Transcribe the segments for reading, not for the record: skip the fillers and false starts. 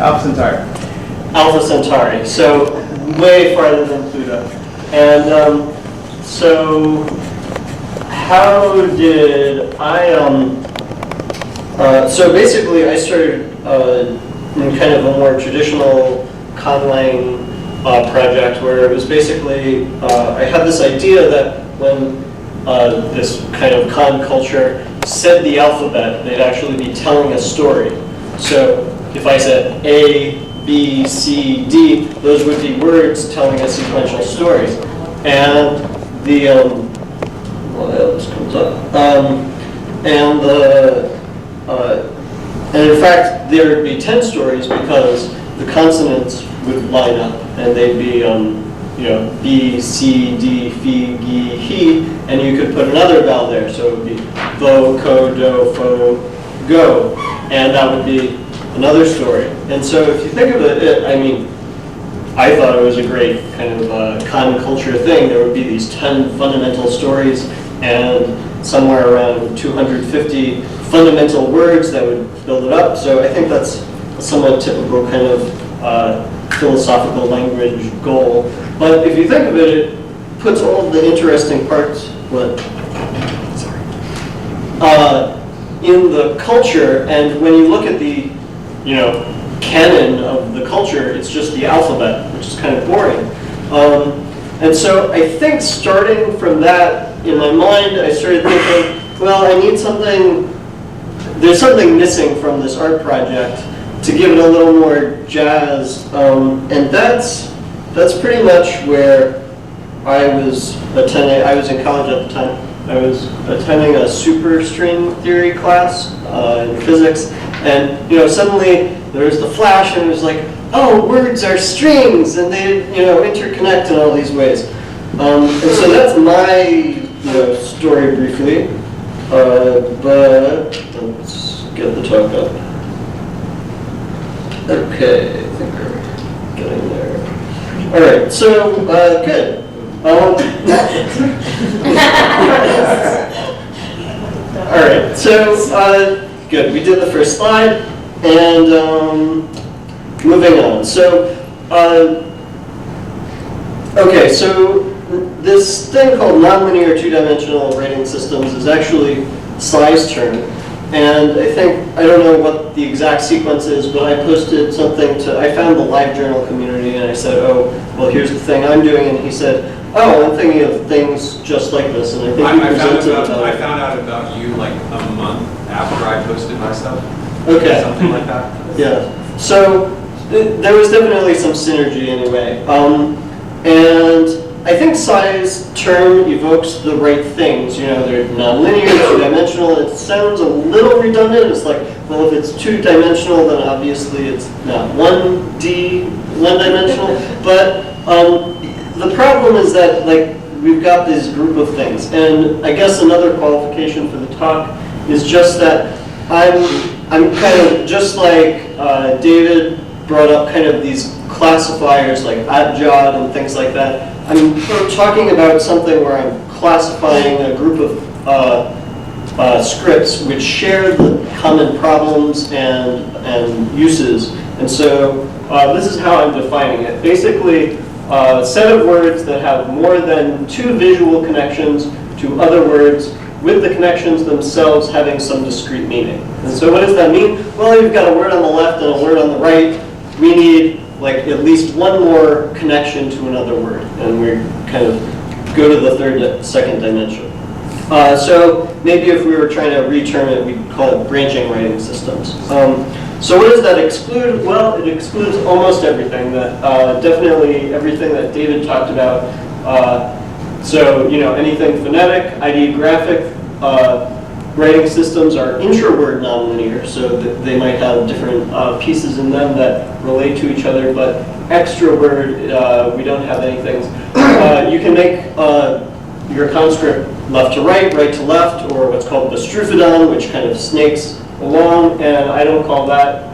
Alpha Centauri. Alpha Centauri, so way farther than Pluto. And so how did I, so basically I started in kind of a more traditional conlang project where it was basically, I had this idea that when this kind of con culture said the alphabet, they'd actually be telling a story. So if I said A, B, C, D, those would be words telling a sequential story. And the, what else comes up? And in fact, there would be 10 stories because the consonants would line up and they'd be, you know, B, C, D, F, G, He, and you could put another vowel there. So it would be Vo, Co, Do, Fo, Go. And that would be another story. And so if you think of it, I mean, I thought it was a great kind of con culture thing. There would be these 10 fundamental stories and somewhere around 250 fundamental words that would build it up. So I think that's a somewhat typical kind of philosophical language goal. But if you think of it, it puts all the interesting parts in the culture. And when you look at the, you know, canon of the culture, it's just the alphabet, which is kind of boring. And so I think starting from that in my mind, I started thinking, well, I need something, there's something missing from this art project to give it a little more jazz. And that's pretty much where I was attending. I was in college at the time. I was attending a superstring theory class in physics. And, you know, suddenly there was the flash and it was like, oh, words are strings and they, you know, interconnect in all these ways. And so that's my, you know, story briefly. But let's get the talk up. Okay, I think we're getting there. All right, so good. All right, so good. We did the first slide, and moving on. So, okay, so this thing called nonlinear two-dimensional rating systems is actually size term. And I think, I don't know what the exact sequence is, but I posted something to, I found the LiveJournal community and I said, oh, well, here's the thing I'm doing. And he said, oh, I'm thinking of things just like this. And I think I found out about you like a month after I posted my stuff. Okay. Something like that. Yeah. So there was definitely some synergy anyway. And I think size term evokes the right things. You know, they're nonlinear, two-dimensional. It sounds a little redundant. It's like, well, if it's two-dimensional, then obviously it's not one-dimensional. But the problem is that, like, we've got this group of things. And I guess another qualification for the talk is just that I'm kind of, just like David brought up kind of these classifiers like adjod and things like that. I'm talking about something where I'm classifying a group of scripts which share the common problems and uses. And so this is how I'm defining it. Basically, a set of words that have more than two visual connections to other words with the connections themselves having some discrete meaning. And so what does that mean? Well, you've got a word on the left and a word on the right. We need like at least one more connection to another word, and we kind of go to the second dimension. So maybe if we were trying to reterm it, we'd call it branching writing systems. So what does that exclude? Well, it excludes almost everything. That definitely everything that David talked about. So you know, anything phonetic, ideographic. Writing systems are intra-word nonlinear, so that they might have different pieces in them that relate to each other, but extra-word, we don't have anything. You can make your conscript left to right, right to left, or what's called the strufodon, which kind of snakes along, and I don't call that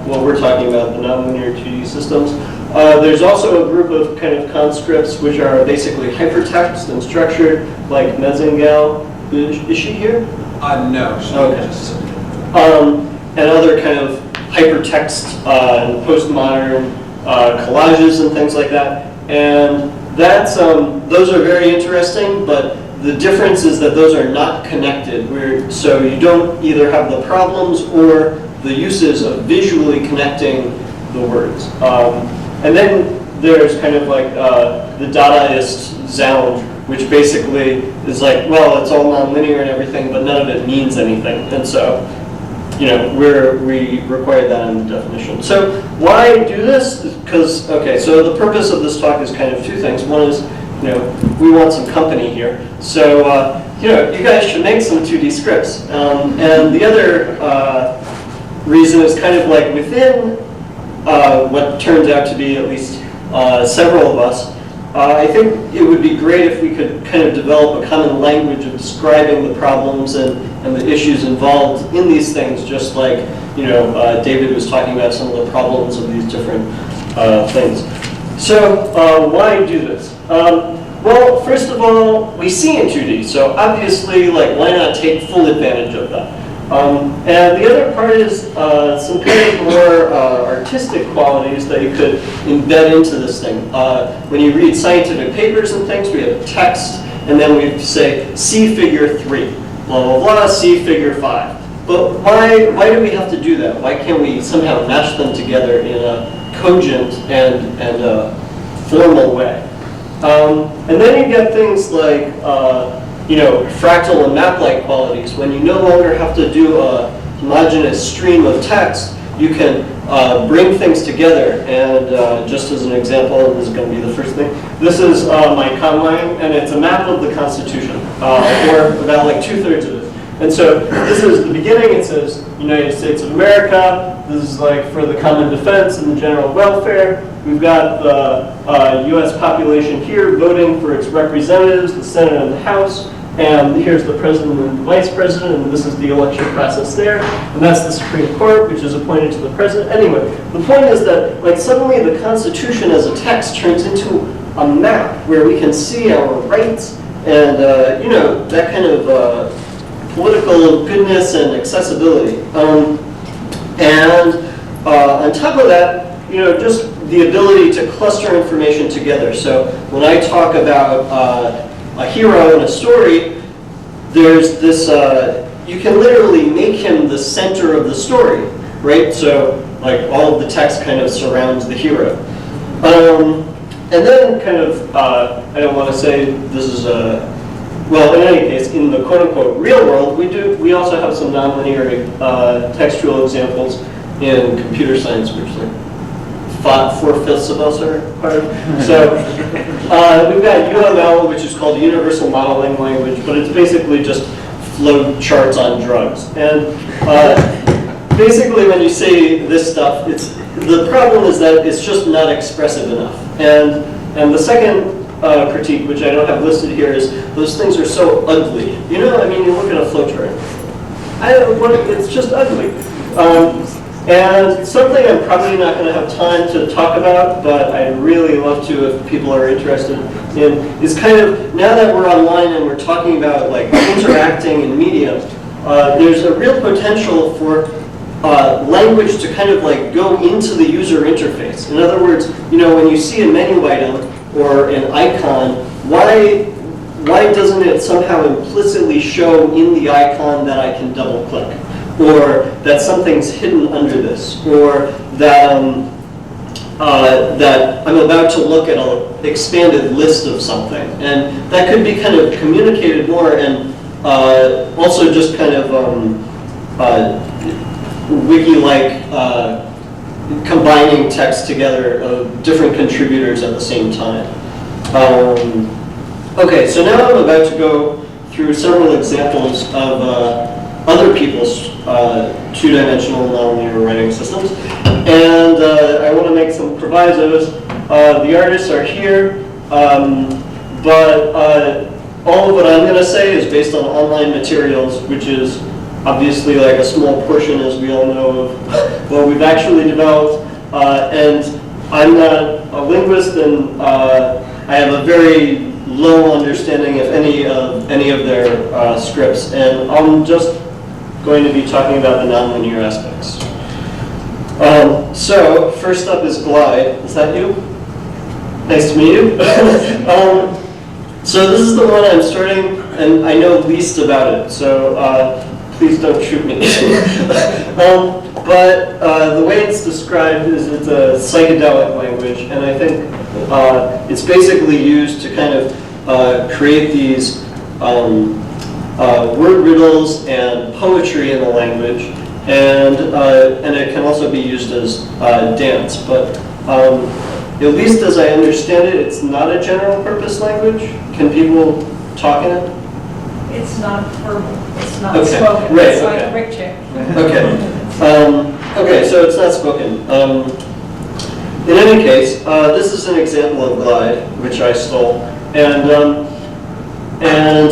what we're talking about, the nonlinear 2D systems. There's also a group of kind of conscripts which are basically hypertext and structured, like Mezengel. Is she here? No. Okay. And other kind of hypertext and postmodern collages and things like that. And that's, those are very interesting, but the difference is that those are not connected. So you don't either have the problems or the uses of visually connecting the words. And then there's kind of like the Dadaist sound, which basically is like, well, it's all nonlinear and everything, but none of it means anything. And so, you know, we require that in the definition. So why do this? Because, okay, so the purpose of this talk is kind of two things. One is, you know, we want some company here. So, you know, you guys should make some 2D scripts. And the other reason is kind of like within what turns out to be at least several of us, I think it would be great if we could kind of develop a common language of describing the problems and the issues involved in these things, just like, you know, David was talking about some of the problems of these different things. So why do this? Well, first of all, we see in 2D, so obviously, like, why not take full advantage of that? And the other part is some kind of more artistic qualities that you could embed into this thing. When you read scientific papers and things, we have text, and then we say, see figure 3, blah, blah, blah, see figure 5. But why do we have to do that? Why can't we somehow mash them together in a cogent and formal way? And then you get things like, you know, fractal and map-like qualities. When you no longer have to do a homogeneous stream of text, you can bring things together. And just as an example, and this is going to be the first thing, this is my conline, and it's a map of the Constitution, or about like 2/3 of it. And so this is the beginning. It says United States of America. This is like for the common defense and the general welfare. We've got the U.S. population here voting for its representatives, the Senate and the House. And here's the president and the vice president, and this is the election process there. And that's the Supreme Court, which is appointed to the president. Anyway, the point is that, like, suddenly the Constitution as a text turns into a map where we can see our rights and, you know, that kind of political goodness and accessibility. And on top of that, you know, just the ability to cluster information together. So when I talk about a hero in a story, there's this, you can literally make him the center of the story, right? So like all of the text kind of surrounds the hero. And then kind of, I don't want to say this is well, in any case, in the quote-unquote real world, we also have some nonlinear textual examples in computer science, which like 4/5 of us are part of. So we've got UML, which is called Universal Modeling Language, but it's basically just flow charts on drugs. And basically, when you say this stuff, the problem is that it's just not expressive enough. And the second critique, which I don't have listed here, is those things are so ugly. You know, I mean, you look at a flowchart, it's just ugly. And something I'm probably not going to have time to talk about, but I'd really love to if people are interested in, is kind of, now that we're online and we're talking about like interacting in media, there's a real potential for language to kind of like go into the user interface. In other words, you know, when you see a menu item or an icon, why doesn't it somehow implicitly show in the icon that I can double click? Or that something's hidden under this, or that that I'm about to look at an expanded list of something, and that could be kind of communicated more, and also just kind of wiki-like combining text together of different contributors at the same time. Okay, so now I'm about to go through several examples of other people's two-dimensional nonlinear writing systems. And I want to make some provisos. The artists are here, but all of what I'm going to say is based on online materials, which is obviously like a small portion, as we all know, of what we've actually developed. And I'm not a linguist, and I have a very low understanding of any of their scripts, and I'm just going to be talking about the nonlinear aspects. So, first up is glide. Is that you? Nice to meet you. So this is the one I'm starting, and I know least about it, so please don't shoot me. But the way it's described is it's a psychedelic language, and I think it's basically used to kind of create these word riddles and poetry in the language, and it can also be used as dance. But at least as I understand it, it's not a general purpose language. Can people talk in it? It's not verbal, it's not Okay, spoken, right, it's like okay. a Rick check. Okay. Okay, so it's not spoken. In any case, this is an example of glide, which I stole. And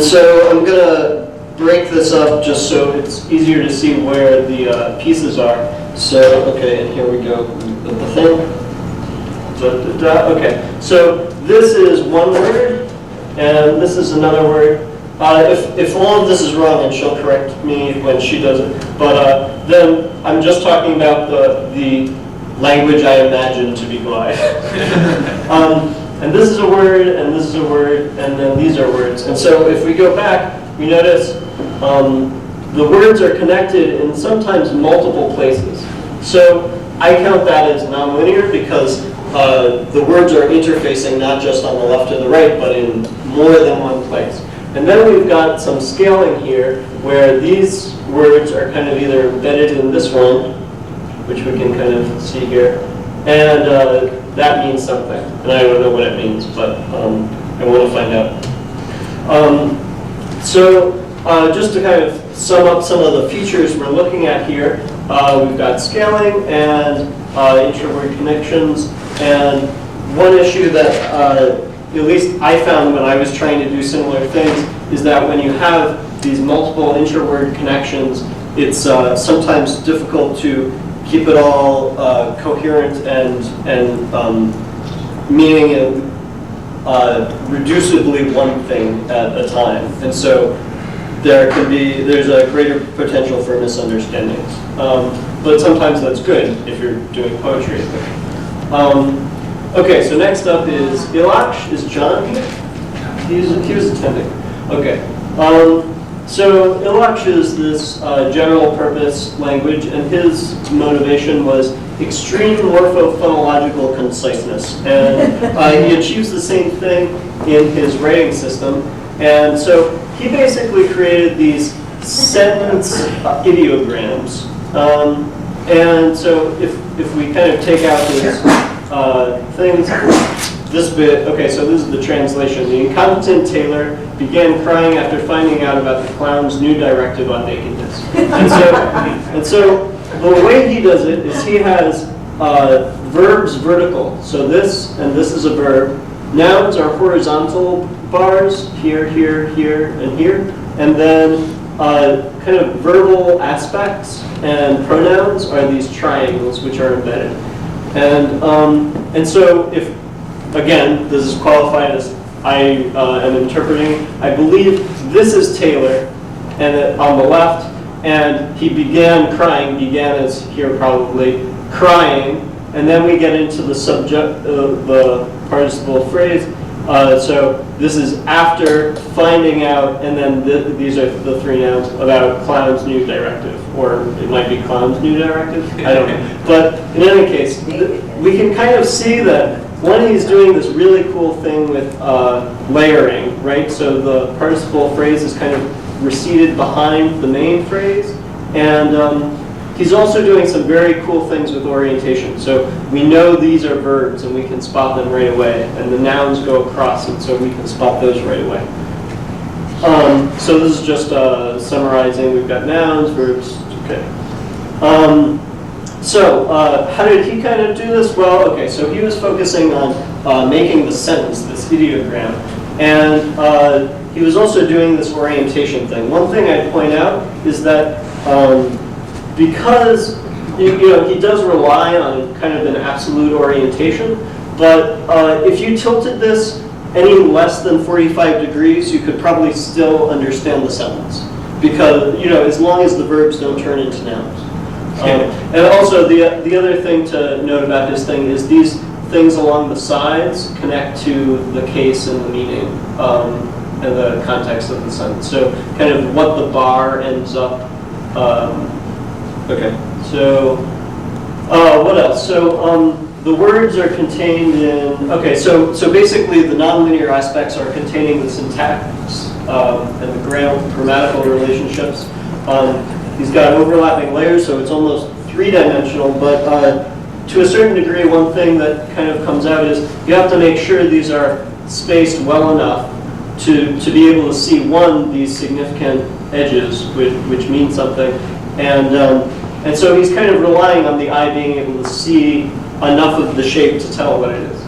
so I'm going to break this up just so it's easier to see where the pieces are. So, okay, and here we go with the thing. Okay, so this is one word, and this is another word. If all of this is wrong, and she'll correct me when she does it, but then I'm just talking about the language I imagine to be glide. And this is a word, and this is a word, and then these are words. And so if we go back, we notice the words are connected in sometimes multiple places. So I count that as nonlinear because the words are interfacing not just on the left or the right, but in more than one place. And then we've got some scaling here where these words are kind of either embedded in this one, which we can kind of see here, and that means something. And I don't know what it means, but I want to find out. So just to kind of sum up some of the features we're looking at here, we've got scaling and intra-word connections. And one issue that at least I found when I was trying to do similar things is that when you have these multiple intra-word connections, it's sometimes difficult to keep it all coherent and meaning reducibly one thing at a time. And so there's a greater potential for misunderstandings. But sometimes that's good if you're doing poetry. Okay, so next up is Ilach. Is John here? He was attending. Okay. So Ilach is this general purpose language, and his motivation was extreme morphophonological conciseness. And he achieves the same thing in his writing system. And so he basically created these sentence ideograms. And so if we kind of take out these things, this bit, okay, so this is the translation. The incompetent tailor began crying after finding out about the clown's new directive on nakedness. And so the way he does it is he has verbs vertical. So this and this is a verb. Nouns are horizontal bars, here, here, here, and here. And then kind of verbal aspects and pronouns are these triangles which are embedded. And so if, again, this is qualified as I am interpreting, I believe this is Taylor and on the left, and he began crying, began as here probably, crying, and then we get into the subject, the participle phrase. So this is after finding out, and then these are the three nouns about clown's new directive, or it might be clown's new directive, I don't know. But in any case, we can kind of see that one, he's doing this really cool thing with layering, right? So the participle phrase is kind of receded behind the main phrase, and he's also doing some very cool things with orientation. So we know these are verbs, and we can spot them right away. And the nouns go across, and so we can spot those right away. So this is just summarizing. We've got nouns, verbs, okay. So how did he kind of do this? Well, okay, so he was focusing on making the sentence, this ideogram. And he was also doing this orientation thing. One thing I'd point out is that because he does rely on kind of an absolute orientation, but if you tilted this any less than 45 degrees, you could probably still understand the sentence, because as long as the verbs don't turn into nouns. And also, the other thing to note about his thing is these things along the sides connect to the case and the meaning and the context of the sentence. So kind of what the bar ends up. Okay, so what else? So the words are contained in, okay, so basically the nonlinear aspects are containing the syntax and the grammatical relationships. He's got overlapping layers, so it's almost three-dimensional, but to a certain degree, one thing that kind of comes out is you have to make sure these are spaced well enough to be able to see, one, these significant edges, which mean something, and so he's kind of relying on the eye being able to see enough of the shape to tell what it is.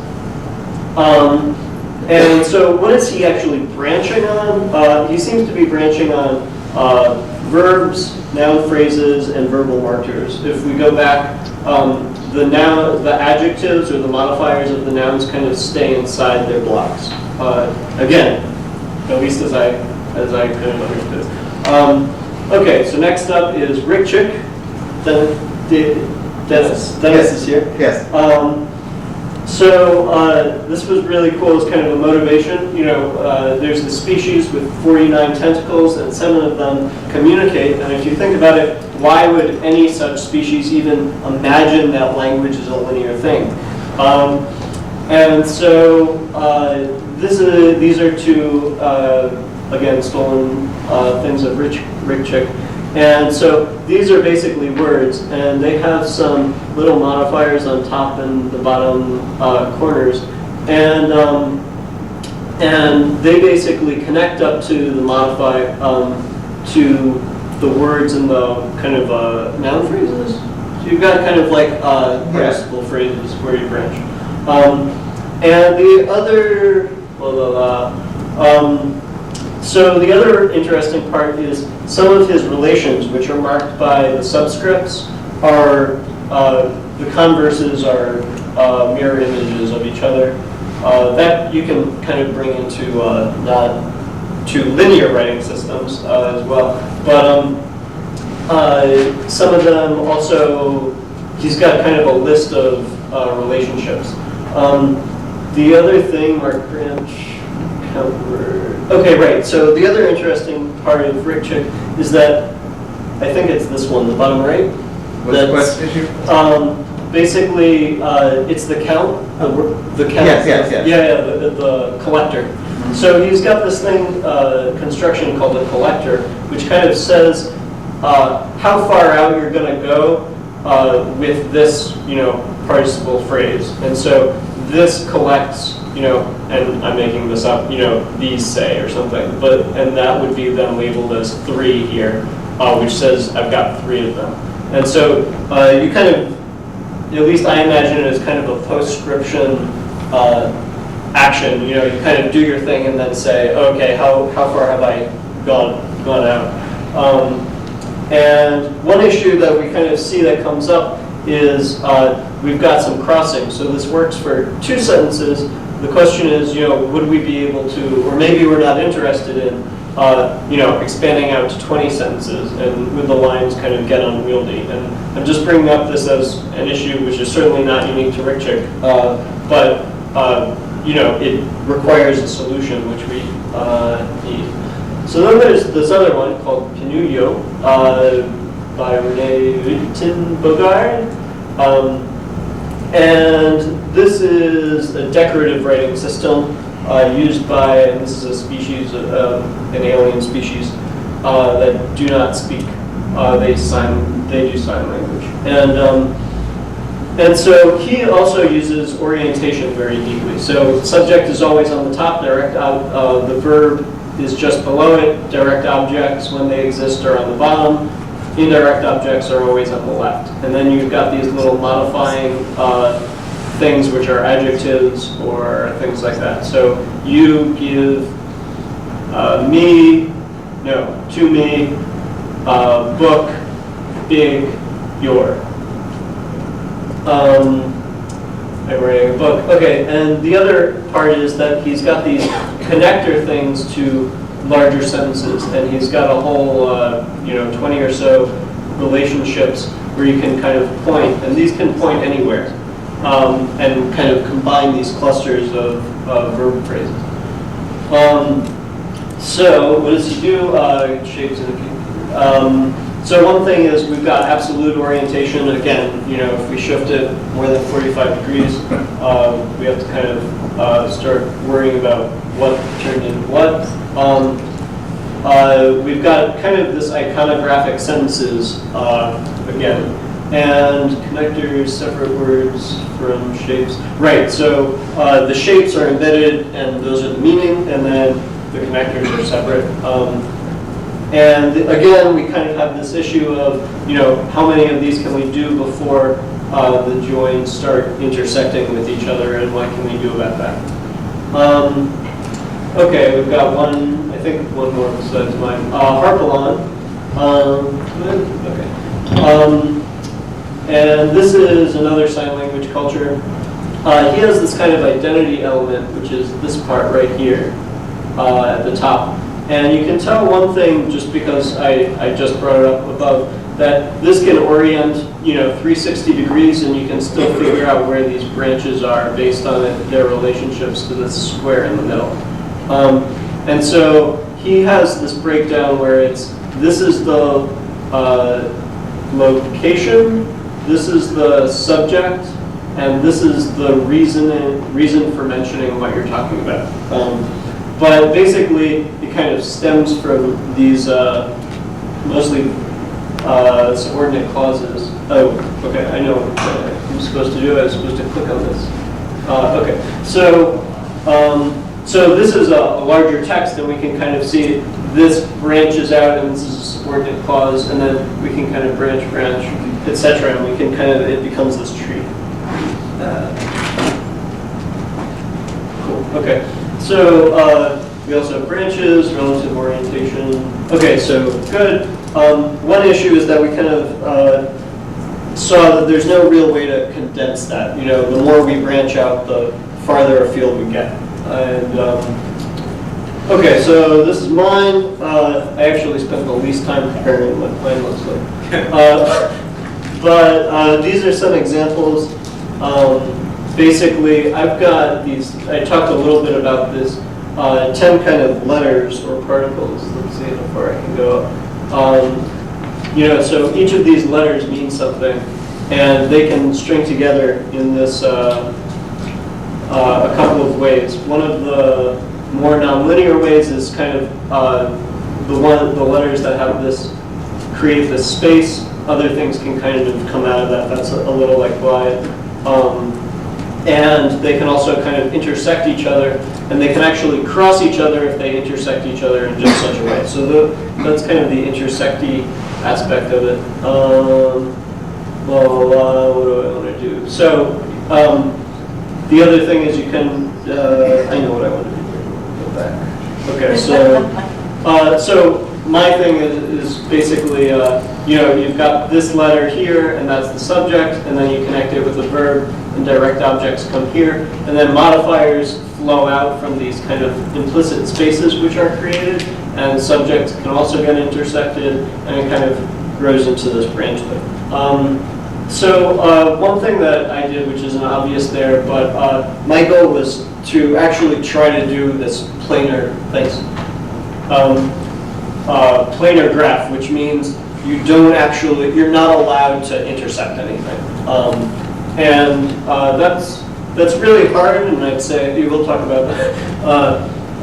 And so what is he actually branching on? He seems to be branching on verbs, noun phrases, and verbal markers. If we go back, the adjectives or the modifiers of the nouns kind of stay inside their blocks. Again, at least as I kind of understood. Okay, so next up is Rick Chick. Dennis is here. Yes. This was really cool as kind of a motivation. You know, there's the species with 49 tentacles and 7 of them communicate. And if you think about it, why would any such species even imagine that language is a linear thing? And so these are two, again, stolen things of Rick Chick. And so these are basically words, and they have some little modifiers on top and the bottom corners, and they basically connect up to the to the words in the kind of noun phrases. So you've got kind of like participle phrases where you branch. And the other, so the other interesting part is some of his relations, which are marked by the subscripts, are the converses are mirror images of each other. That you can kind of bring into not to linear writing systems as well. But some of them also, he's got kind of a list of relationships. The other thing, Mark Branch covered. Okay, right. So the other interesting part of Rick Chick is that I think it's this one, the bottom right. What's the issue? Basically, it's the count. The count. Yes. Yeah, the collector. So he's got this thing, construction called a collector, which kind of says how far out you're going to go with this, participle phrase. And so this collects, and I'm making this up, these say or something, and that would be then labeled as 3 here, which says I've got 3 of them. And so you kind of, at least I imagine it as kind of a postscription action. You kind of do your thing and then say, okay, how far have I gone out? And one issue that we kind of see that comes up is we've got some crossing. So this works for 2 sentences. The question is, would we be able to, or maybe we're not interested in, expanding out to 20 sentences, and would the lines kind of get unwieldy? And I'm just bringing up this as an issue which is certainly not unique to Rick Chick, but it requires a solution which we need. So then there's this other one called Pinuyio by Renee Witten-Bogard. And this is a decorative writing system used by, and this is a species, an alien species, that do not speak. They do sign language. And so he also uses orientation very deeply. So subject is always on the top, the verb is just below it, direct objects, when they exist, are on the bottom, indirect objects are always on the left. And then you've got these little modifying things which are adjectives or things like that. So you give to me, book, big, your. I'm writing a book. Okay, and the other part is that he's got these connector things to larger sentences, and he's got a whole, 20 or so relationships where you can kind of point, and these can point anywhere, and kind of combine these clusters of verb phrases. So what does it do? Shapes in a so one thing is we've got absolute orientation. Again, you know, if we shift it more than 45 degrees, we have to kind of start worrying about what turned into what. We've got kind of this iconographic sentences again, and connectors, separate words from shapes. Right, so the shapes are embedded, and those are the meaning, and then the connectors are separate. And again, we kind of have this issue of, you know, how many of these can we do before the joins start intersecting with each other, and what can we do about that? Okay, we've got one, I think one more besides mine. Harpalon. Okay. And this is another sign language culture. He has this kind of identity element, which is this part right here at the top. And you can tell one thing just because I just brought it up above, that this can orient, you know, 360 degrees, and you can still figure out where these branches are based on their relationships to this square in the middle. And so he has this breakdown where this is the location, this is the subject, and this is the reason for mentioning what you're talking about. But basically, it kind of stems from these mostly subordinate clauses. Oh, okay, I know what I'm supposed to do. I was supposed to click on this. Okay, so this is a larger text, and we can kind of see this branches out, and this is a subordinate clause, and then we can kind of branch, etc., and we can kind of, it becomes this tree. Cool, okay. So we also have branches, relative orientation. Okay, so good. One issue is that we kind of saw that there's no real way to condense that. You know, the more we branch out, the farther afield we get. And okay, so this is mine. I actually spent the least time preparing what mine looks like. But these are some examples. Basically, I've got these, I talked a little bit about this, 10 kind of letters or particles. Let's see how far I can go. You know, so each of these letters means something, and they can string together in this a couple of ways. One of the more nonlinear ways is kind of the letters that have this, create this space. Other things can kind of come out of that. That's a little like glide. And they can also kind of intersect each other, and they can actually cross each other if they intersect each other in just such a way. So that's kind of the intersecty aspect of it. What do I want to do? So the other thing is you can, I know what I want to do. Go back. Okay, so my thing is basically, you know, you've got this letter here, and that's the subject, and then you connect it with the verb, and direct objects come here, and then modifiers flow out from these kind of implicit spaces which are created, and subjects can also get intersected, and it kind of grows into this branchlet. So one thing that I did, which isn't obvious there, but my goal was to actually try to do this planar, planar graph, which means you're not allowed to intersect anything. And that's really hard, and I'd say we'll talk about that.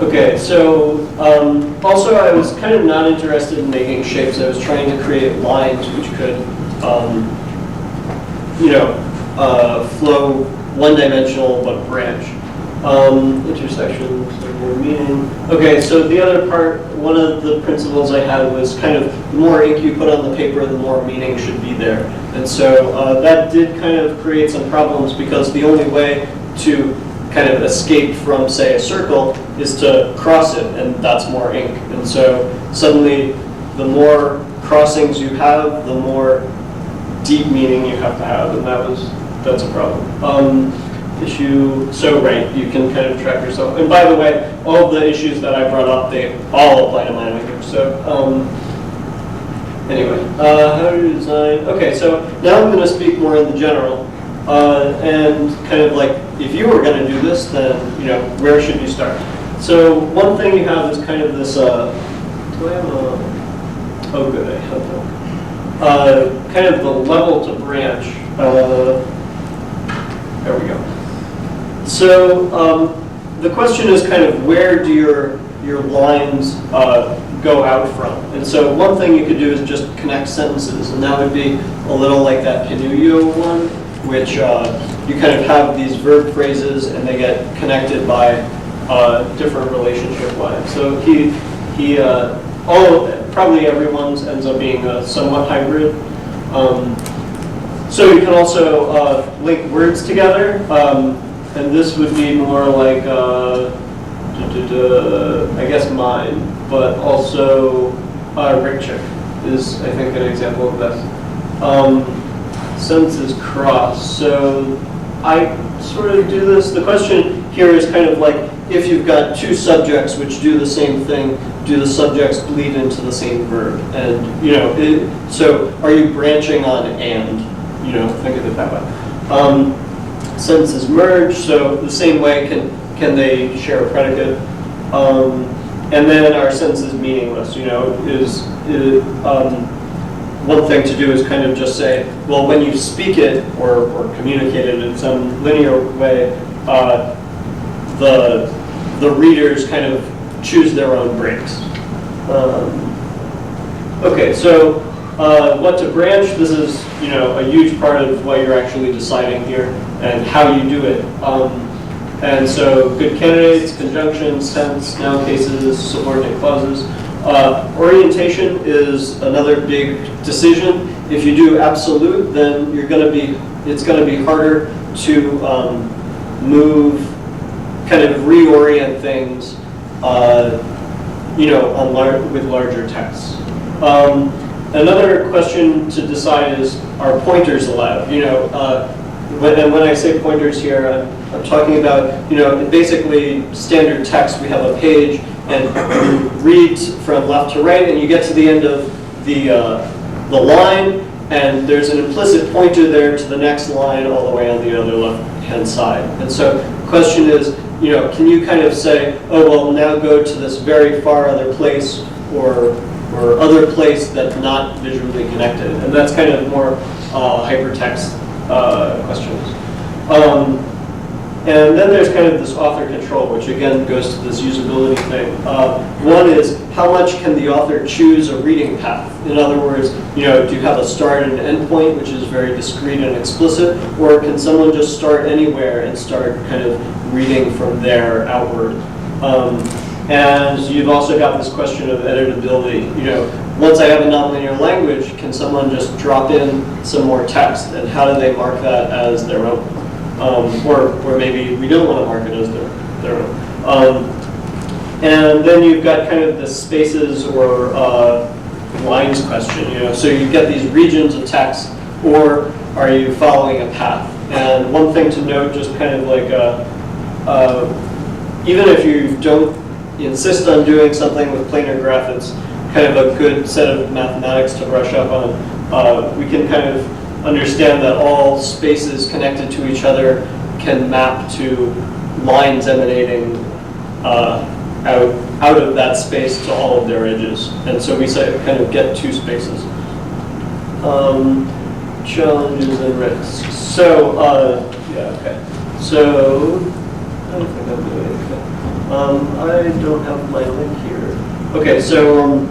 Okay, so also I was kind of not interested in making shapes. I was trying to create lines which could, you know, flow one-dimensional but branch. Intersections and more meaning. Okay, so the other part, one of the principles I had was kind of the more ink you put on the paper, the more meaning should be there. And so that did kind of create some problems because the only way to kind of escape from, say, a circle is to cross it, and that's more ink. And so suddenly the more crossings you have, the more deep meaning you have to have, and that's a problem. Issue, so right, you can kind of track yourself. And by the way, all of the issues that I brought up, they all apply to my language. So, Anyway, how to design, okay, so now I'm going to speak more in the general, and kind of like, if you were going to do this, then, you know, where should you start? So one thing you have is kind of this, do I have a, oh good, I have one. Kind of the level to branch, there we go. So the question is kind of where do your lines go out from? And so one thing you could do is just connect sentences, and that would be a little like that Canuyo one, which you kind of have these verb phrases and they get connected by different relationship lines. So probably everyone's ends up being a somewhat hybrid. So you can also link words together, and this would be more like, I guess mine, but also Rickchick is, I think, an example of this. Sentences cross. So I sort of do this. The question here is kind of like, if you've got two subjects which do the same thing, do the subjects bleed into the same verb? And, you know, so are you branching on and? You know, think of it that way. Sentences merge, so the same way can they share a predicate? And then are sentences meaningless? You know, one thing to do is kind of just say, well, when you speak it or communicate it in some linear way, the readers kind of choose their own breaks. Okay, so what to branch? This is, you know, a huge part of what you're actually deciding here and how you do it. And so good candidates, conjunctions, tense, noun cases, subordinate clauses. Orientation is another big decision. If you do absolute, then it's going to be harder to move, kind of reorient things, you know, with larger texts. Another question to decide is, are pointers allowed? You know, when I say pointers here, I'm talking about, you know, basically standard text. We have a page, and you read from left to right, and you get to the end of the line, and there's an implicit pointer there to the next line all the way on the other left-hand side. And so the question is, you know, can you kind of say, oh, well, now go to this very far other place, or other place that's not visually connected? And that's kind of more hypertext questions. And then there's kind of this author control, which again goes to this usability thing. One is, how much can the author choose a reading path? In other words, you know, do you have a start and an end point, which is very discrete and explicit, or can someone just start anywhere and start kind of reading from there outward? And you've also got this question of editability. You know, once I have a nonlinear language, can someone just drop in some more text, and how do they mark that as their own? Or maybe we don't want to mark it as their own. And then you've got kind of the spaces or lines question. You know, so you get these regions of text, or are you following a path? And one thing to note, just kind of like, even if you don't insist on doing something with planar graph, it's kind of a good set of mathematics to brush up on. We can kind of understand that all spaces connected to each other can map to lines emanating out of that space to all of their edges. And so we say kind of get two spaces. Challenges and risks. So, yeah, okay. So, I don't think I'm doing anything. I don't have my link here. Okay, so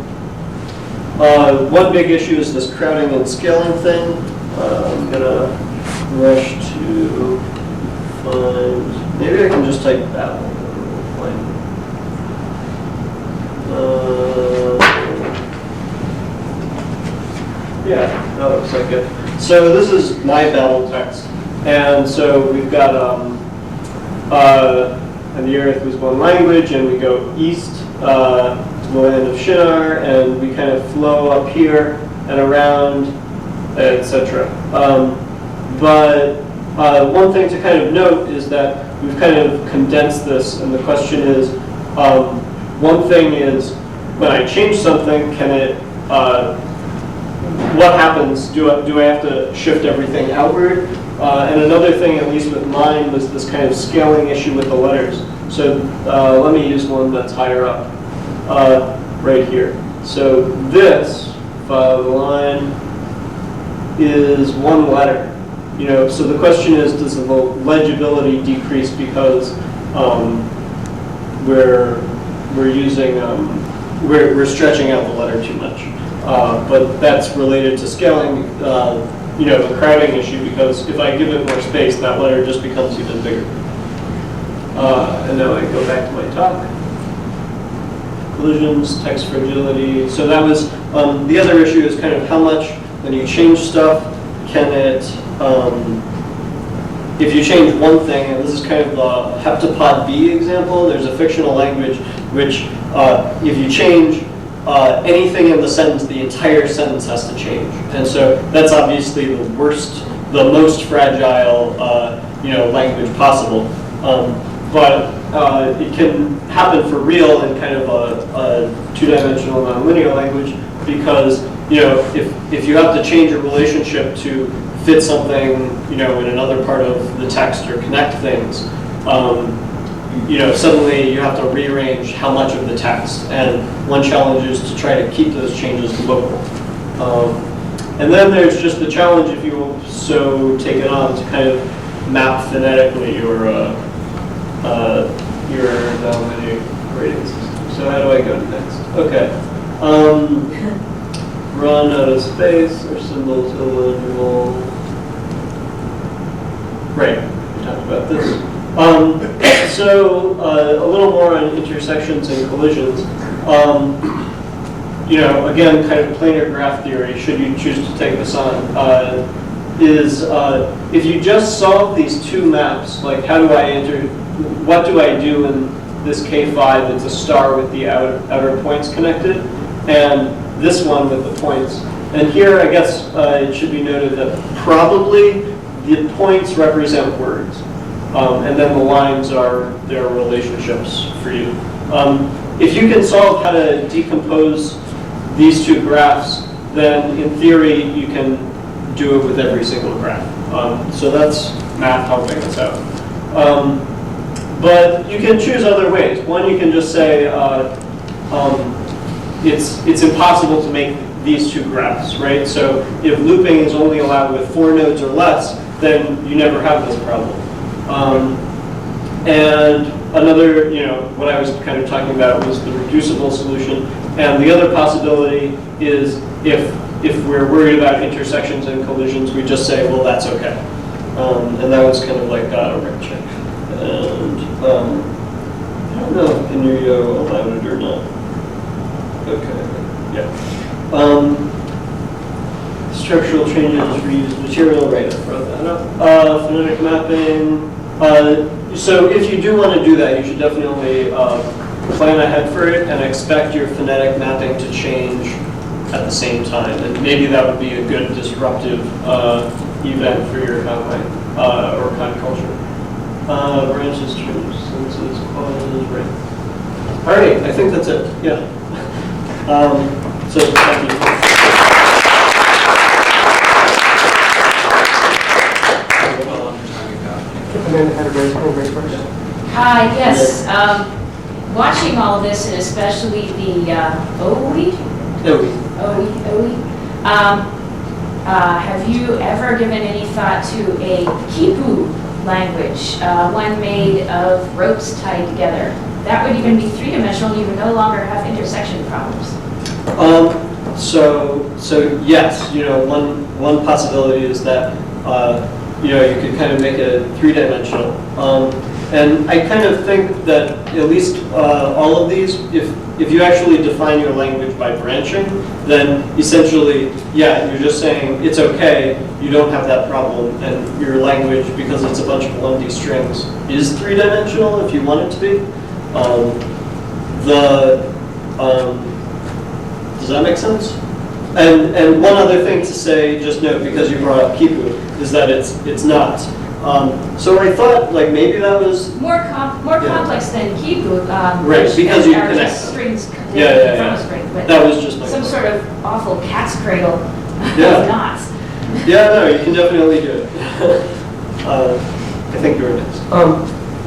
one big issue is this crowding and scaling thing. I'm gonna rush to find, maybe I can just type that one. Yeah, that looks like it. So this is my Babel text. And so we've got, and the earth was one language, and we go east to the land of Shinar, and we kind of flow up here and around, etc. But one thing to kind of note is that we've kind of condensed this, and the question is, one thing is, when I change something, can it what happens? Do I have to shift everything outward? And another thing, at least with mine, was this kind of scaling issue with the letters. So let me use one that's higher up, right here. So this line is one letter. So the question is, does the legibility decrease because we're using we're stretching out the letter too much? But that's related to scaling, the crowding issue, because if I give it more space, that letter just becomes even bigger. And now I go back to my talk. Collisions, text fragility. So that was, the other issue is kind of how much, when you change stuff, can it, if you change one thing, and this is kind of the heptapod B example, there's a fictional language which, if you change anything in the sentence, the entire sentence has to change. And so that's obviously the worst, the most fragile, language possible. But it can happen for real in kind of a two-dimensional nonlinear language, because if you have to change a relationship to fit something in another part of the text or connect things, suddenly you have to rearrange how much of the text. And one challenge is to try to keep those changes local. And then there's just the challenge, if you will so take it on, to kind of map phonetically your nonlinear grading system. So how do I go next? Okay. Run out of space, or symbols illegible. Right, we talked about this. So a little more on intersections and collisions. Again, kind of planar graph theory, should you choose to take this on, is if you just solve these two maps, like how do I what do I do in this K5 that's a star with the outer points connected, and this one with the points. And here, I guess it should be noted that probably the points represent words, and then the lines are their relationships for you. If you can solve how to decompose these two graphs, then in theory you can do it with every single graph. So that's math helping us out. But you can choose other ways. One, you can just say it's impossible to make these two graphs, right? So if looping is only allowed with 4 nodes or less, then you never have this problem. And another, what I was kind of talking about was the reducible solution. And the other possibility is if we're worried about intersections and collisions, we just say, well, that's okay. And that was kind of like a red check. And I don't know if Inuyo allowed it or not. Okay, yeah. Structural changes, reused material, right, I brought that up. Phonetic mapping. So if you do want to do that, you should definitely plan ahead for it and expect your phonetic mapping to change at the same time. And maybe that would be a good disruptive event for your content or content culture. Branches, terms, senses, clauses, right. All right, I think that's it. Yeah. So thank you. And then had a raise first. Hi, yes. Watching all of this, and especially the OE, have you ever given any thought to a Kipu language, one made of ropes tied together? That would even be three-dimensional. You would no longer have intersection problems. So yes, one possibility is that you could kind of make it three-dimensional. And I kind of think that at least all of these, if you actually define your language by branching, then essentially, yeah, you're just saying it's okay, you don't have that problem, and your language, because it's a bunch of 1D strings, is three-dimensional if you want it to be. Does that make sense? And one other thing to say, just note, because you brought up Kipu, is that it's not. So I thought maybe that was more complex than Kipu. Right, because you connect strings yeah. from a string, but that was just some sort of awful cat's cradle. Yeah. Not. Yeah, no, you can definitely do it. I think you're next.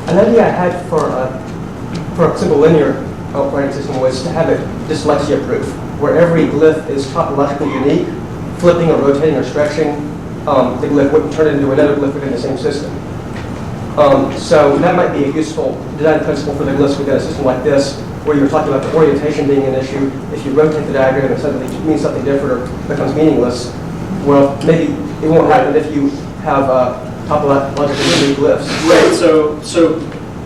An idea I had for a simple linear operating system was to have it dyslexia proof, where every glyph is topologically unique. Flipping or rotating or stretching the glyph wouldn't turn it into another glyph within the same system. So that might be a useful design principle for the glyphs within a system like this, where you're talking about the orientation being an issue. If you rotate the diagram and suddenly it means something different or becomes meaningless, well, maybe it won't happen if you have topologically unique glyphs. Right, so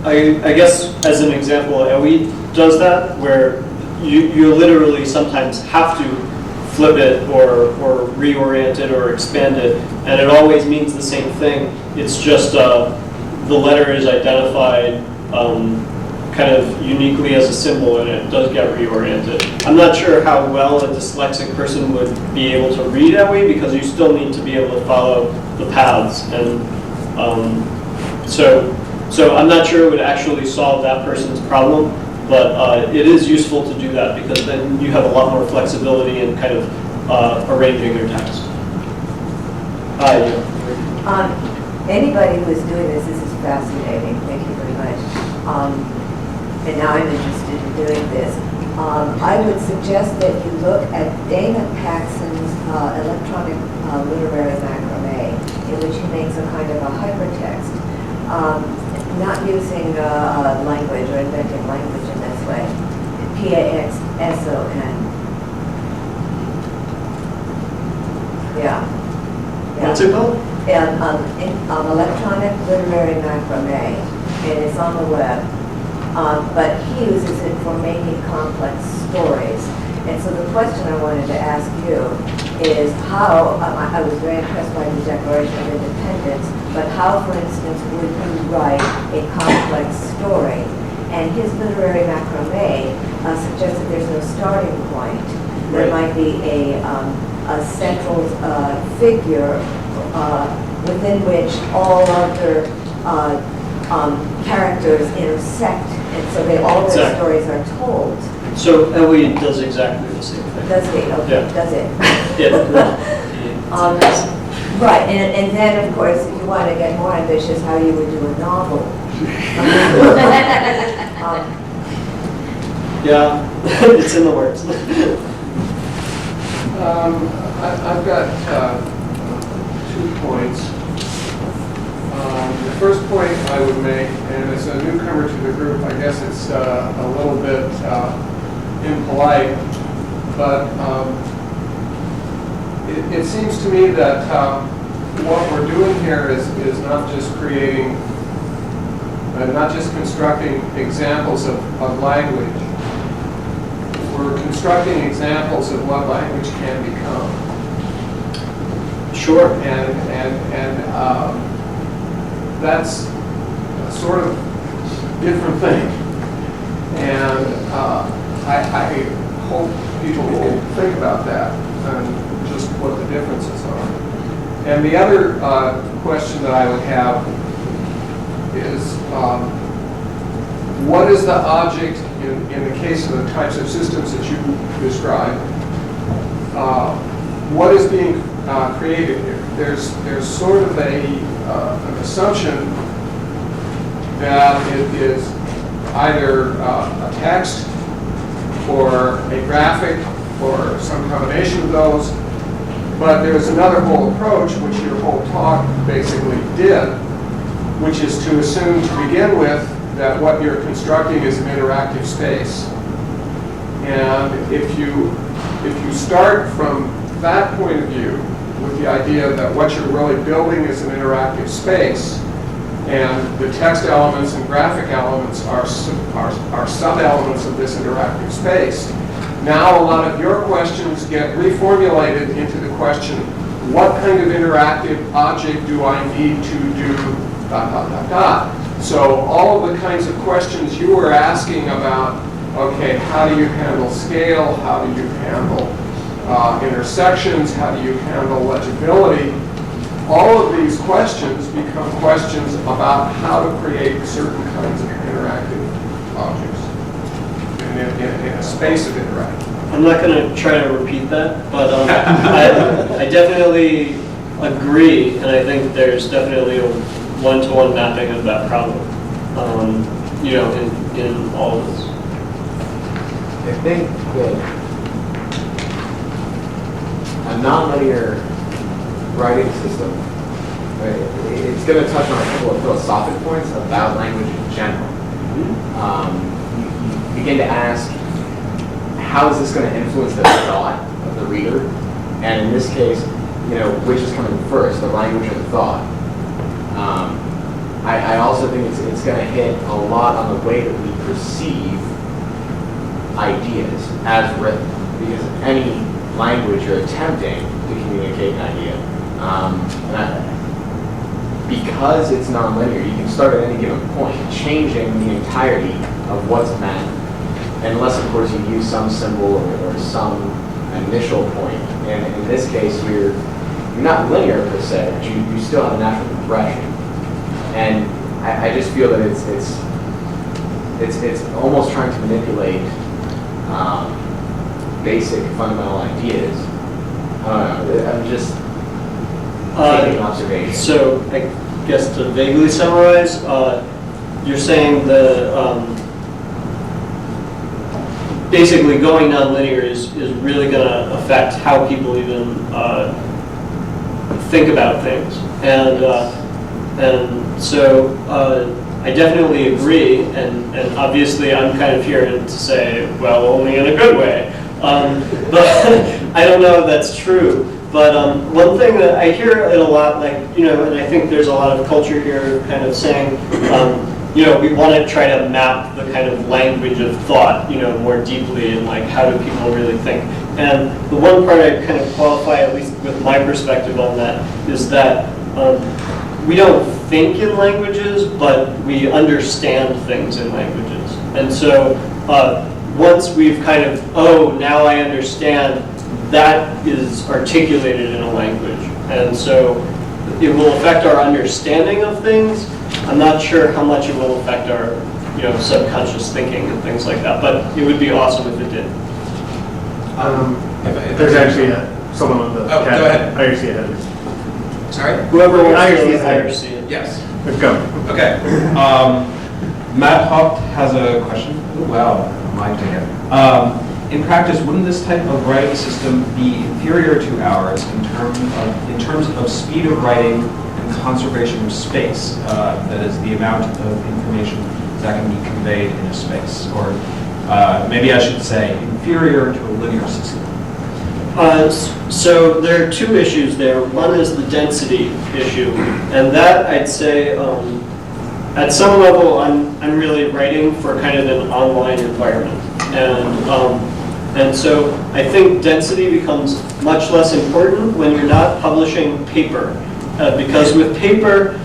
I guess as an example, EWI does that, where you literally sometimes have to flip it or reorient it or expand it, and it always means the same thing. It's just the letter is identified kind of uniquely as a symbol, and it does get reoriented. I'm not sure how well a dyslexic person would be able to read EWI, because you still need to be able to follow the paths, and so I'm not sure it would actually solve that person's problem. But it is useful to do that, because then you have a lot more flexibility in kind of arranging your text. Anybody who is doing this is fascinating. Thank you very much. And now I'm interested in doing this. I would suggest that you look at Dana Paxson's electronic literary macrame, in which he makes a kind of a hypertext. Not using language or inventing language in this way. Paxson. Yeah. What's it called? Electronic literary macrame, and it's on the web. But he uses it for making complex stories. And so the question I wanted to ask you is how, I was very impressed by the Declaration of Independence, but how, for instance, would you write a complex story? And his literary macrame suggests that there's no starting point. There might be a central figure within which all other characters intersect, and so all their stories are told. So EWI does exactly the same thing. Does it? Okay, Yeah. does it? Yeah. Right, and then, of course, if you want to get more ambitious, how you would do a novel. Yeah, it's in the works. I've got 2 points. The first point I would make, and as a newcomer to the group, I guess it's a little bit impolite, but it seems to me that what we're doing here is not just creating, not just constructing examples of language. We're constructing examples of what language can become. Sure. And that's a sort of different thing. And I hope people will think about that and just what the differences are. And the other question that I would have is, what is the object in the case of the types of systems that you describe? What is being created here? There's sort of an assumption that it is either a text or a graphic or some combination of those. But there's another whole approach, which your whole talk basically did, which is to assume to begin with that what you're constructing is an interactive space. And if you start from that point of view, with the idea that what you're really building is an interactive space, and the text elements and graphic elements are sub-elements of this interactive space, now a lot of your questions get reformulated into the question, what kind of interactive object do I need to do ... So all of the kinds of questions you were asking about, okay, how do you handle scale, how do you handle intersections, how do you handle legibility, all of these questions become questions about how to create certain kinds of interactive objects in a space of interactive objects. I'm not going to try to repeat that, but I definitely agree, and I think there's definitely a one-to-one mapping of that problem, you know, in all of this. I think that a nonlinear writing system, it's going to touch on a couple of philosophical points about language in general. You begin to ask, how is this going to influence the thought of the reader? And in this case, you know, which is coming first, the language or the thought? I also think it's going to hit a lot on the way that we perceive ideas as written, because any language you're attempting to communicate an idea. Because it's nonlinear, you can start at any given point, changing the entirety of what's meant, unless, of course, you use some symbol or some initial point. And in this case, you're not linear per se, but you still have a natural progression. And I just feel that it's almost trying to manipulate basic fundamental ideas. I don't know. I'm just taking an observation. So I guess to vaguely summarize, you're saying basically going nonlinear is really going to affect how people even think about things, and so I definitely agree, and obviously I'm kind of here to say, well, only in a good way, but I don't know if that's true. But one thing that I hear it a lot, like, you know, and I think there's a lot of culture here kind of saying, you know, we want to try to map the kind of language of thought, you know, more deeply, and like, how do people really think? And the one part I kind of qualify, at least with my perspective on that, is that we don't think in languages, but we understand things in languages. And so once we've kind of, oh, now I understand, that is articulated in a language. And so it will affect our understanding of things. I'm not sure how much it will affect our, you know, subconscious thinking and things like that, but it would be awesome if it did. There's actually someone on the Oh, go ahead. IRC ahead of us. Sorry? Whoever wants IRC to is IRC. Yes. Go. Okay. Matt Haupt has a question. Wow, my data. In practice, wouldn't this type of writing system be inferior to ours in terms of speed of writing and conservation of space? That is, the amount of information that can be conveyed in a space, or maybe I should say inferior to a linear system. So there are two issues there. One is the density issue, and that I'd say at some level I'm really writing for kind of an online environment, and so I think density becomes much less important when you're not publishing paper, because with paper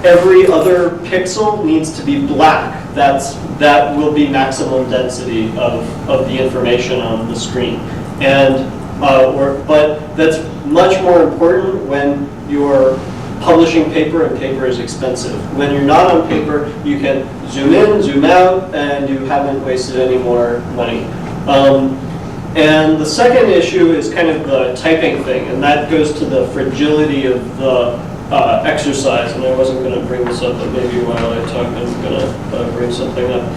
every other pixel needs to be black. That will be maximum density of the information on the screen. And but that's much more important when you're publishing paper, and paper is expensive. When you're not on paper, you can zoom in, zoom out, and you haven't wasted any more money. And the second issue is kind of the typing thing, and that goes to the fragility of the exercise. And I wasn't going to bring this up, but maybe while I talk, I'm going to bring something up.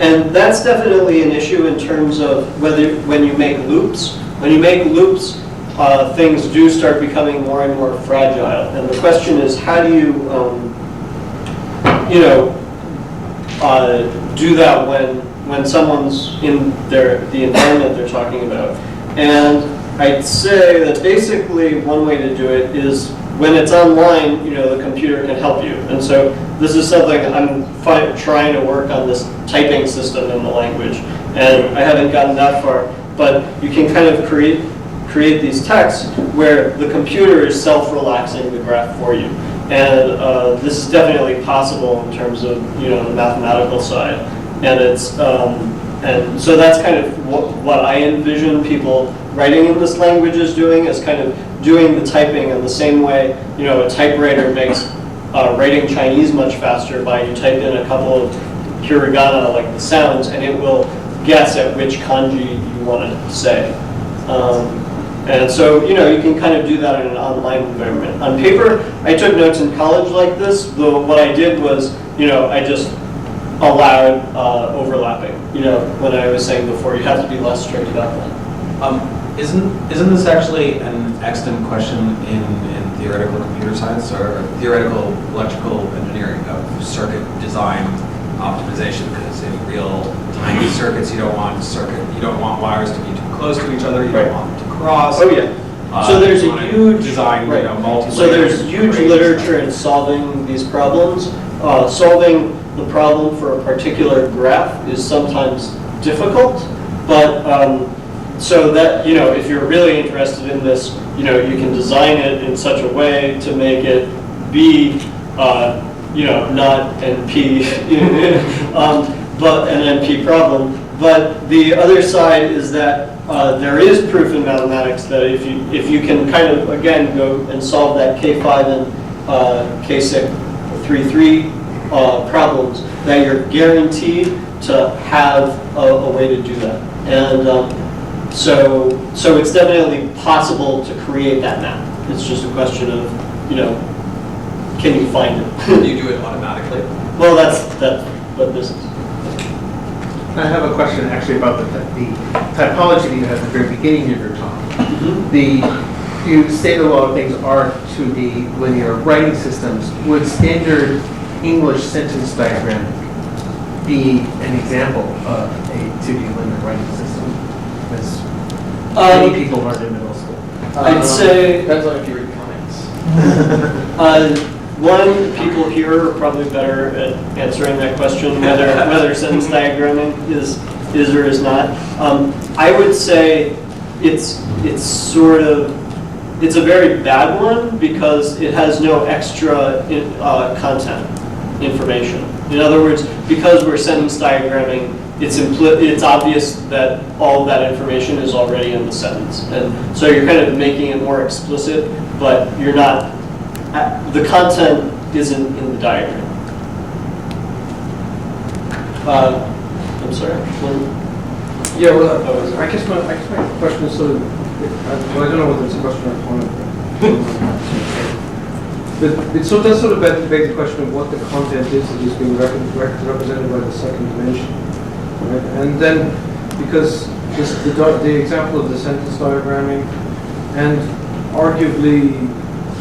And that's definitely an issue in terms of when you make loops. When you make loops, things do start becoming more and more fragile. And the question is, how do you, do that when someone's in the environment they're talking about? And I'd say that basically one way to do it is when it's online, the computer can help you. And so this is something I'm trying to work on, this typing system in the language, and I haven't gotten that far. But you can kind of create these texts where the computer is self-relaxing the graph for you. And this is definitely possible in terms of the mathematical side. And it's and so that's kind of what I envision people writing in this language is doing, is kind of doing the typing in the same way a typewriter makes writing Chinese much faster by you type in a couple of hiragana, like the sounds, and it will guess at which kanji you want to say. And so, you can kind of do that in an online environment. On paper, I took notes in college like this, though what I did was, I just allowed overlapping. When I was saying before, you have to be less strict about that. Isn't this actually an extant question in theoretical computer science or theoretical electrical engineering of circuit design optimization? Because in real tiny circuits, you don't want wires to be too close to each other. You don't want them to cross. Oh yeah. So there's a huge design, multi-layer. So there's huge literature in solving these problems. Solving the problem for a particular graph is sometimes difficult, but so that, if you're really interested in this, you can design it in such a way to make it be, not NP, but an NP problem. But the other side is that there is proof in mathematics that if you can kind of, again, go and solve that K5 and K6 3-3 problems, that you're guaranteed to have a way to do that. And so it's definitely possible to create that map. It's just a question of, can you find it? Can you do it automatically? Well, that's what this is. I have a question actually about the typology that you had at the very beginning of your talk. You stated a lot of things are 2D linear writing systems. Would standard English sentence diagram be an example of a 2D linear writing system? As many people learned in middle school. I'd say Depends on if you read comics. People here are probably better at answering that question, whether sentence diagramming is or is not. I would say it's a very bad one because it has no extra content information. In other words, because we're sentence diagramming, it's obvious that all of that information is already in the sentence. And so you're kind of making it more explicit, but you're not, the content isn't in the diagram. I'm sorry. Yeah, well, I guess my question is sort of, well, I don't know whether it's a question or a comment. But it does sort of beg the question of what the content is that is being represented by the second dimension. Right? And then, because the example of the sentence diagramming and arguably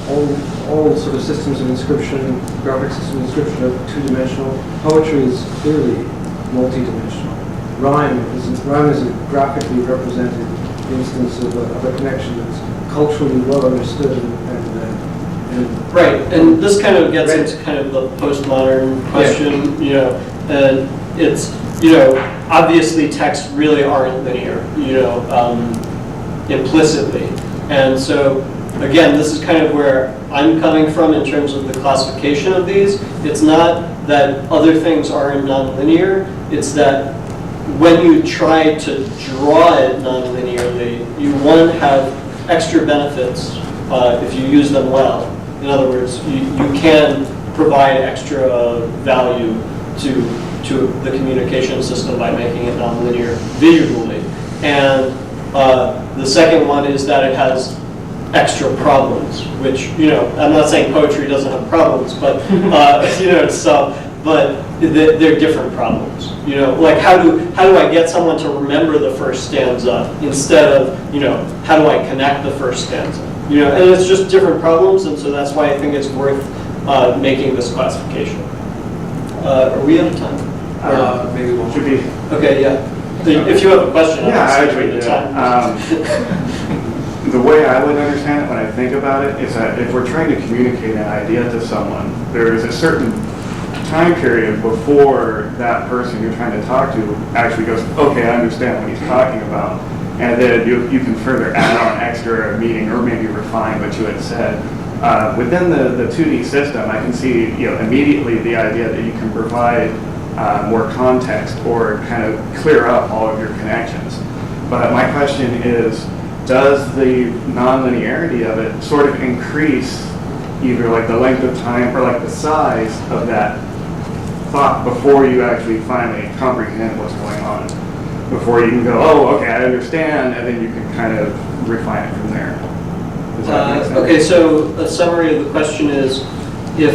all sort of systems of inscription, graphic system of inscription are two-dimensional. Poetry is clearly multi-dimensional. Rhyme is a graphically represented instance of a connection that's culturally well understood and right, and this kind of gets into kind of the postmodern question, and it's, obviously texts really aren't linear, implicitly. And so, again, this is kind of where I'm coming from in terms of the classification of these. It's not that other things aren't nonlinear, it's that when you try to draw it nonlinearly, you, one, have extra benefits if you use them well. In other words, you can provide extra value to the communication system by making it nonlinear visually. And the second one is that it has extra problems, which, I'm not saying poetry doesn't have problems, but, but they're different problems. Like how do I get someone to remember the first stanza instead of, how do I connect the first stanza? And it's just different problems, and so that's why I think it's worth making this classification. Are we out of time? Maybe we'll. Should be. Okay, yeah. If you have a question, I I'll agree. the time. The way I would understand it when I think about it is that if we're trying to communicate an idea to someone, there is a certain time period before that person you're trying to talk to actually goes, okay, I understand what he's talking about. And then you can further add on extra meaning or maybe refine what you had said. Within the 2D system, I can see immediately the idea that you can provide more context or kind of clear up all of your connections. But my question is, does the nonlinearity of it sort of increase either like the length of time or like the size of that thought before you actually finally comprehend what's going on? before you can go, oh, okay, I understand, and then you can kind of refine it from there. Does that make sense? Okay, so a summary of the question is, if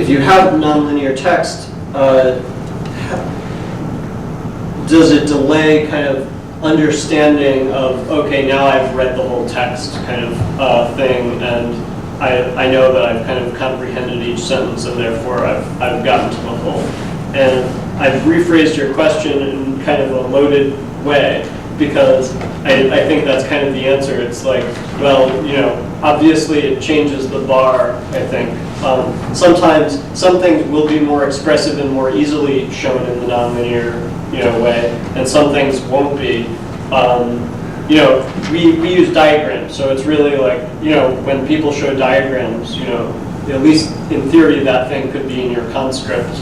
you have nonlinear text, does it delay kind of understanding of, okay, now I've read the whole text kind of thing, and I know that I've kind of comprehended each sentence, and therefore I've gotten to the whole. And I've rephrased your question in kind of a loaded way, because I think that's kind of the answer. It's like, well, obviously it changes the bar, I think. Sometimes some things will be more expressive and more easily shown in the nonlinear, way, and some things won't be. We use diagrams, so it's really like, when people show diagrams, at least in theory that thing could be in your conscript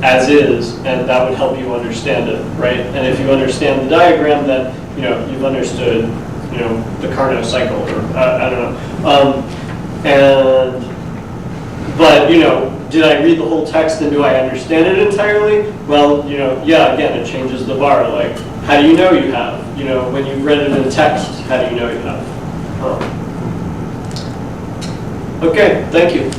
as is, and that would help you understand it, right? And if you understand the diagram, then you've understood the Carnot cycle, or I don't know. But did I read the whole text and do I understand it entirely? Well, yeah, again, it changes the bar. Like, how do you know you have? When you've read it in text, how do you know you have? Okay, thank you.